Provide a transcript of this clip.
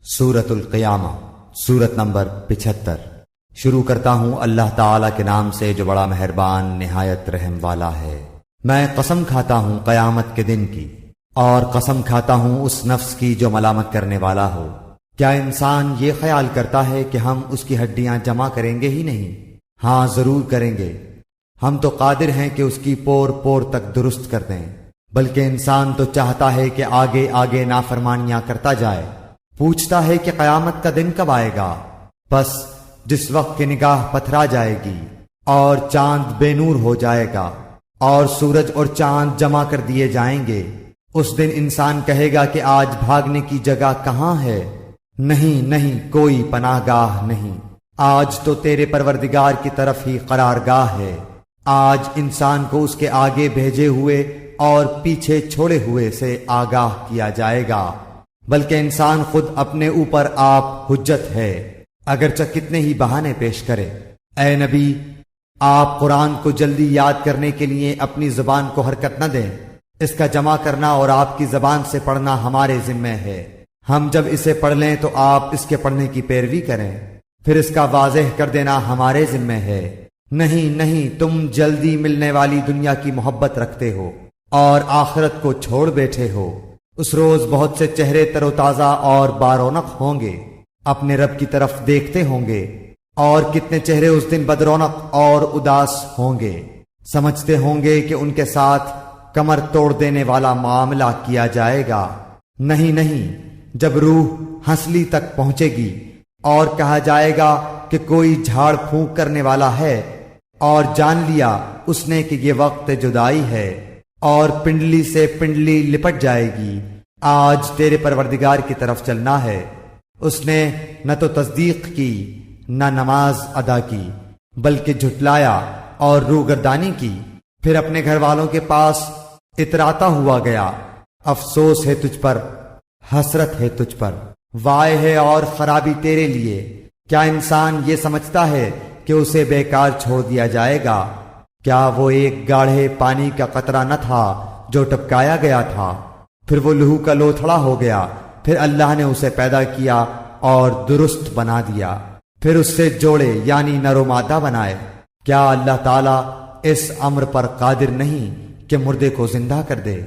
سورۃ القیامہ، سورت نمبر 75۔ شروع کرتا ہوں اللہ تعالی کے نام سے جو بڑا مہربان نہایت رحم والا ہے۔ میں قسم کھاتا ہوں قیامت کے دن کی، اور قسم کھاتا ہوں اس نفس کی جو ملامت کرنے والا ہو۔ کیا انسان یہ خیال کرتا ہے کہ ہم اس کی ہڈیاں جمع کریں گے ہی نہیں؟ ہاں ضرور کریں گے، ہم تو قادر ہیں کہ اس کی پور پور تک درست کر دیں، بلکہ انسان تو چاہتا ہے کہ آگے آگے نافرمانیاں کرتا جائے۔ پوچھتا ہے کہ قیامت کا دن کب آئے گا؟ بس جس وقت کی نگاہ پتھرا جائے گی اور چاند بے نور ہو جائے گا اور سورج اور چاند جمع کر دیے جائیں گے، اس دن انسان کہے گا کہ آج بھاگنے کی جگہ کہاں ہے؟ نہیں نہیں، کوئی پناہ گاہ نہیں، آج تو تیرے پروردگار کی طرف ہی قرارگاہ ہے۔ آج انسان کو اس کے آگے بھیجے ہوئے اور پیچھے چھوڑے ہوئے سے آگاہ کیا جائے گا، بلکہ انسان خود اپنے اوپر آپ حجت ہے، اگرچہ کتنے ہی بہانے پیش کرے۔ اے نبی، آپ قرآن کو جلدی یاد کرنے کے لیے اپنی زبان کو حرکت نہ دیں، اس کا جمع کرنا اور آپ کی زبان سے پڑھنا ہمارے ذمہ ہے۔ ہم جب اسے پڑھ لیں تو آپ اس کے پڑھنے کی پیروی کریں، پھر اس کا واضح کر دینا ہمارے ذمہ ہے۔ نہیں نہیں، تم جلدی ملنے والی دنیا کی محبت رکھتے ہو اور آخرت کو چھوڑ بیٹھے ہو۔ اس روز بہت سے چہرے تر و تازہ اور بارونق ہوں گے، اپنے رب کی طرف دیکھتے ہوں گے، اور کتنے چہرے اس دن بدرونق اور اداس ہوں گے، سمجھتے ہوں گے کہ ان کے ساتھ کمر توڑ دینے والا معاملہ کیا جائے گا۔ نہیں نہیں، جب روح ہنسلی تک پہنچے گی اور کہا جائے گا کہ کوئی جھاڑ پھونک کرنے والا ہے، اور جان لیا اس نے کہ یہ وقت جدائی ہے، اور پنڈلی سے پنڈلی لپٹ جائے گی۔ آج تیرے پروردگار کی طرف چلنا ہے۔ اس نے نہ تو تصدیق کی نہ نماز ادا کی، بلکہ جھٹلایا اور روگردانی کی، پھر اپنے گھر والوں کے پاس اتراتا ہوا گیا۔ افسوس ہے تجھ پر، حسرت ہے تجھ پر، وائے ہے اور خرابی تیرے لیے۔ کیا انسان یہ سمجھتا ہے کہ اسے بیکار چھوڑ دیا جائے گا؟ کیا وہ ایک گاڑھے پانی کا قطرہ نہ تھا جو ٹپکایا گیا تھا، پھر وہ لہو کا لوتھڑا ہو گیا، پھر اللہ نے اسے پیدا کیا اور درست بنا دیا، پھر اس سے جوڑے یعنی نر و مادہ بنائے۔ کیا اللہ تعالیٰ اس امر پر قادر نہیں کہ مردے کو زندہ کر دے؟